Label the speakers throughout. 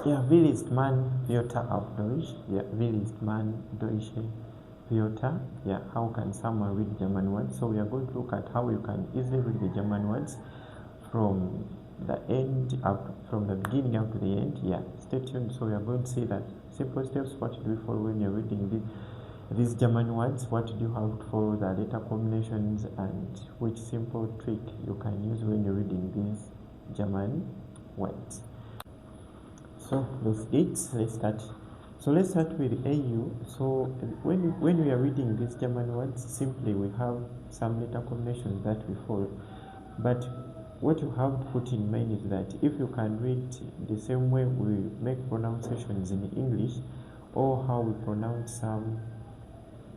Speaker 1: Ja, will ist man Wörter auf Deutsch? Ja, will ist man deutsche Wörter? Yeah, how can someone read German words? So we are going to look at how you can easily read the German words from the end up, from the beginning up to the end. Yeah, stay tuned. So we are going to see that simple steps. What do you follow when you're reading these German words? What do you have to follow, the letter combinations, and which simple trick you can use when you're reading these German words. So let's start. So let's start with AU. So when we are reading these German words, simply we have some letter combinations that we follow. But what you have to put in mind is that if you can read the same way we make pronunciations in English, or how we pronounce some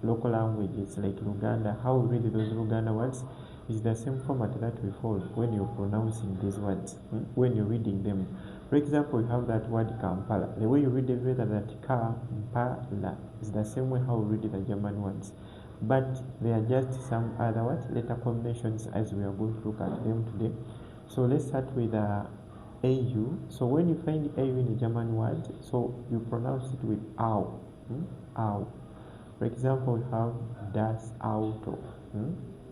Speaker 1: local languages like Luganda, how we read those Luganda words is the same format that we follow when you're pronouncing these words, when you're reading them. For example, you have that word Kampala. The way you read the letter that Kampala is the same way how we read the German words. But there are just some other letter combinations as we are going to look at them today. So let's start with AU. So when you find AU in a German word, so you pronounce it with AU. AU. For example, we have das Auto.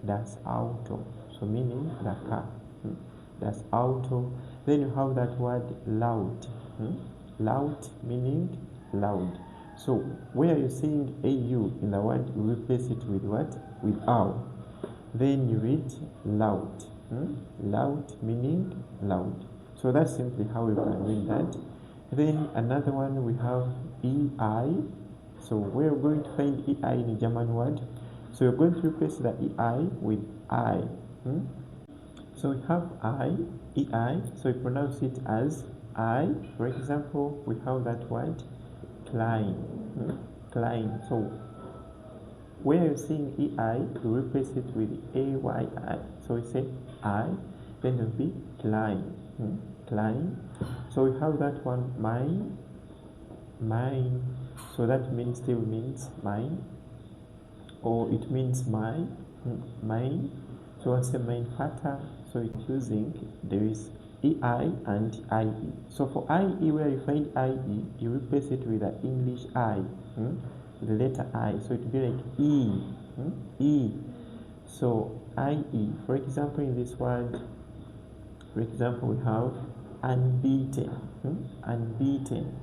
Speaker 1: Das Auto. So meaning the car. Das Auto. Then you have that word loud. Loud meaning loud. So where you're seeing AU in the word, you replace it with what? With OW. Then you read loud. Loud meaning loud. So that's simply how you can read that. Then another one we have EI. So we're going to find EI in a German word. So you're going to replace the EI with I. So we have EI. So we pronounce it as I. For example, we have that word Klein. Klein. So where you're seeing EI, you replace it with AYI. So we say I, then it will be Klein. Klein. So we have that one mine. Mine. So that means still means mine, or it means mine. Mine. So I say mine Vater. So it's using, there is EI and IE. So for IE, where you find IE, you replace it with the English I, with the letter I. So it will be like E. E. So IE. For example, in this word, for example, we have unbeaten. Unbeaten.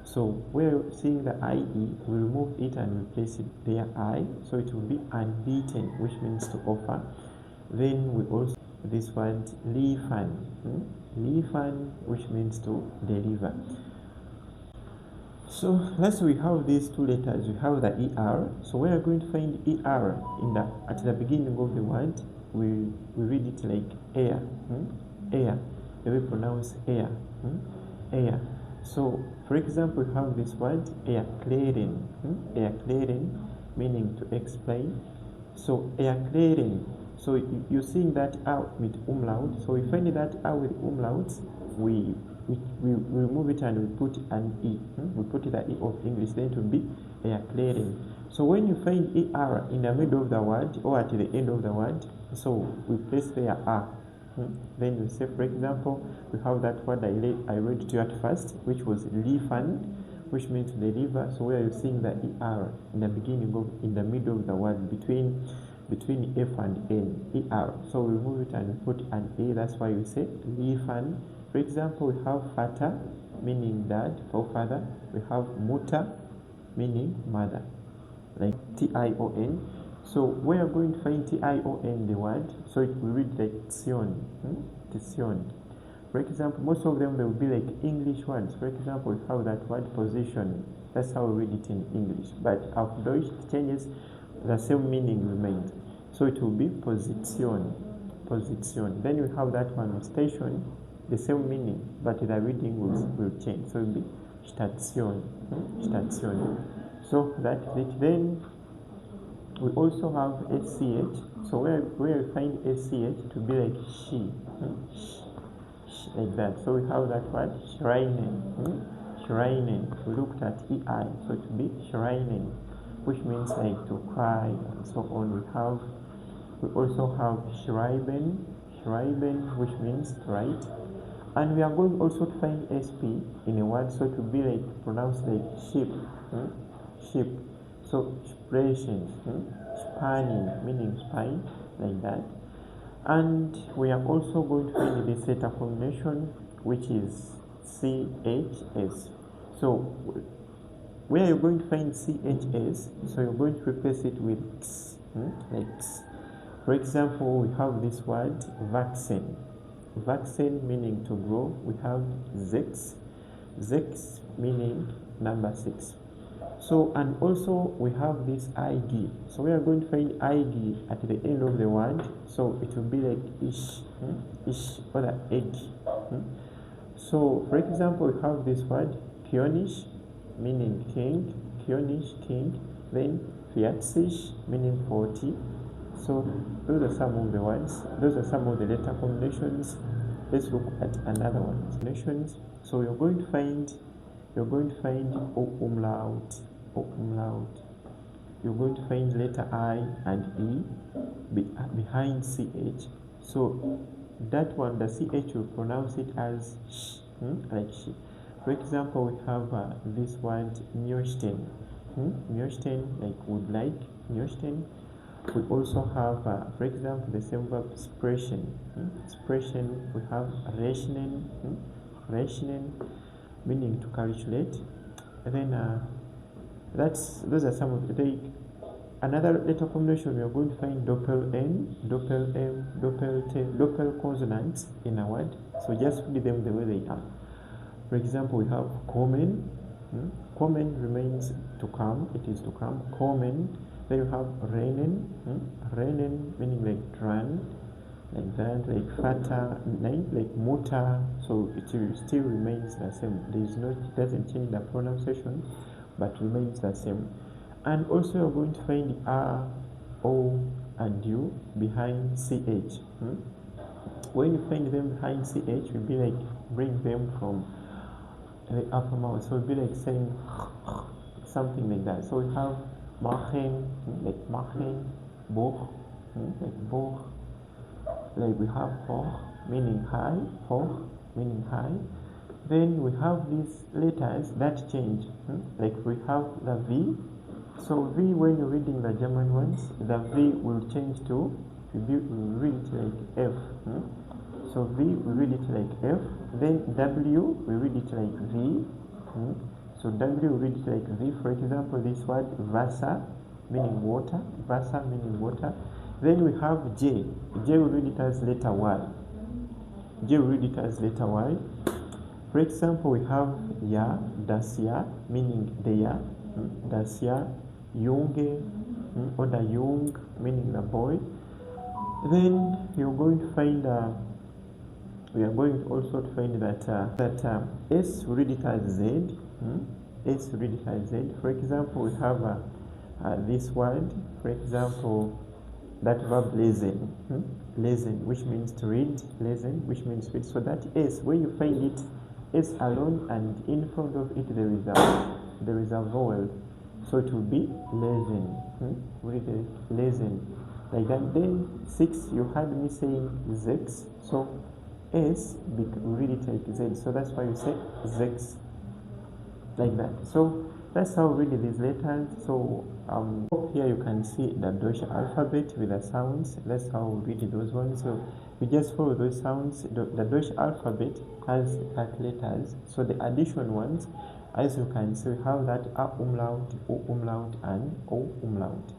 Speaker 1: So we're seeing the IE, we remove it and replace it there I. So it will be unbeaten, which means to offer. Then we also this word liefern. Liefern, which means to deliver. So last we have these two letters. We have the ER. So we are going to find ER at the beginning of the word. We read it like air. Air. We pronounce air. Air. So for example, we have this word erklären. Erklären, meaning to explain. So erklären. So you're seeing that out with umlaut. So we find that out with umlauts, we remove it and we put an E. We put the E of English, then it will be erklären. So when you find ER in the middle of the word or at the end of the word, so we place there R. Then you say, for example, we have that word I read to you at first, which was liefern, which means deliver. So where you're seeing the ER in the beginning in the middle of the word between F and N, ER. So we remove it and we put an A. That's why we say liefern. For example, we have Vater, meaning dad or father. We have Mutter, meaning mother, like Tion. So we are going to find Tion, the word. So it will read like Tion. Tion. For example, most of them they will be like English words. For example, we have that word position. That's how we read it in English. But auf Deutsch it changes, the same meaning remains. So it will be position. Position. Then we have that one station, the same meaning, but the reading will change. So it will be Station. Station. So that's it. Then we also have SCH. So where we find SCH, it will be like she. Like that. So we have that word Schreinen. Schreinen. We looked at EI, so it will be Schreinen, which means like to cry and so on. We also have schreiben, which means write, And we are going also to find SP in a word, so to be like pronounced like sheep, sheep. So expression, spanning, meaning spine, like that. And we are also going to find this letter combination, which is CHS. So where you're going to find CHS, so you're going to replace it with X, like X. For example, we have this word vaccine. Vaccine meaning to grow. We have Zex. Zex meaning number 6. So, and also we have this IG. So we are going to find IG at the end of the word. So it will be like ish, ish, or the egg. So for example, we have this word Kionish meaning king, Kionish king. Then Fiatsish meaning 40. So those are some of the words. Those are some of the letter combinations. Let's look at another one. Combinations. So you're going to find O umlaut, O umlaut. You're going to find letter I and E behind CH. So that one, the CH, will pronounce it as sh, like she. For example, we have this word Nyosten. Nyosten, like would like, Nyosten. We also have, for example, the same verb expression. Expression, we have rechnen, rechnen, meaning to calculate. And then those are some of the another letter combination. We are going to find doppel N, doppel M, doppel T, doppel consonants in a word. So just read them the way they are. For example, we have kommen. Kommen remains to come. It is to come. Kommen. Then you have rennen. Rennen meaning like run, like that, like fata, like muta. So it still remains the same. It doesn't change the pronunciation, but remains the same. And also you're going to find R, O, and U behind CH. When you find them behind CH, you'll be like bring them from the upper mouth. So it'll be like saying something like that. So we have machen, like machen, boch, like boch. Like we have hoch, meaning high, hoch, meaning high. Then we have these letters that change. Like we have the V. So V, when you're reading the German ones, the V will change to, we read it like F. So V, we read it like F. Then W, we read it like V. So W, we read it like V. For example, this word Wasser, meaning water. Wasser, meaning water. Then we have J. J, we read it as letter Y. J, we read it as letter Y. For example, we have Ya, das Jahr, meaning the year. Das Jahr, Junge, or the Jung, meaning the boy. Then you're going to find, we are going also to find that S, we read it as Z. S, we read it as Z. For example, we have this word, for example, that verb lesen, lesen, which means to read, lesen, which means read. So that S, when you find it, S alone, and in front of it there is a vowel, so it will be lesen. Read it, lesen, like that. Then 6, you heard me saying Zex, so S, we read it like Z, so that's why you say Zex, like that. So that's how we read these letters. So here you can see the Deutsche alphabet with the sounds. That's how we read those ones. So you just follow those sounds. The Deutsche alphabet has 30 letters. So the addition ones, as you can see, we have that A umlaut, O umlaut, and O umlaut.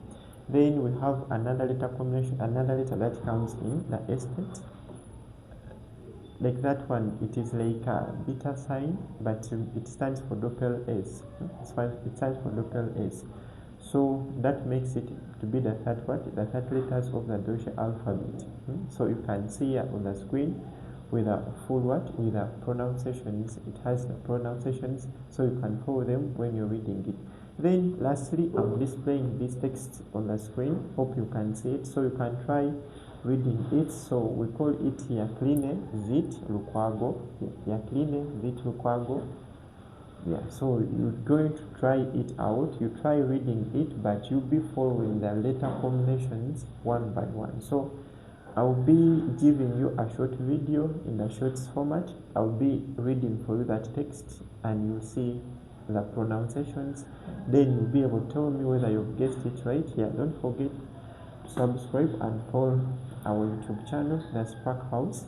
Speaker 1: Then we have another letter combination, another letter that comes in the estate. Like that one, it is like a beta sign, but it stands for doppel S. It stands for doppel S. So that makes it to be the third word, the third letters of the Deutsche alphabet. So you can see here on the screen with a full word, with the pronunciations. It has the pronunciations, so you can follow them when you're reading it. Then lastly, I'm displaying this text on the screen. Hope you can see it, so you can try reading it. So we call it Yakline Zit Lukwago. Yakline Zit Lukwago. Yeah, so you're going to try it out. You try reading it, but you'll be following the letter combinations one by one. So I'll be giving you a short video in the shorts format. I'll be reading for you that text and you'll see the pronunciations. Then you'll be able to tell me whether you've guessed it right. Yeah, don't forget to subscribe and follow our YouTube channel, the Spark House.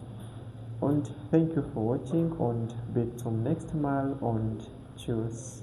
Speaker 1: Und thank you for watching und bis zum nächsten Mal und tschüss.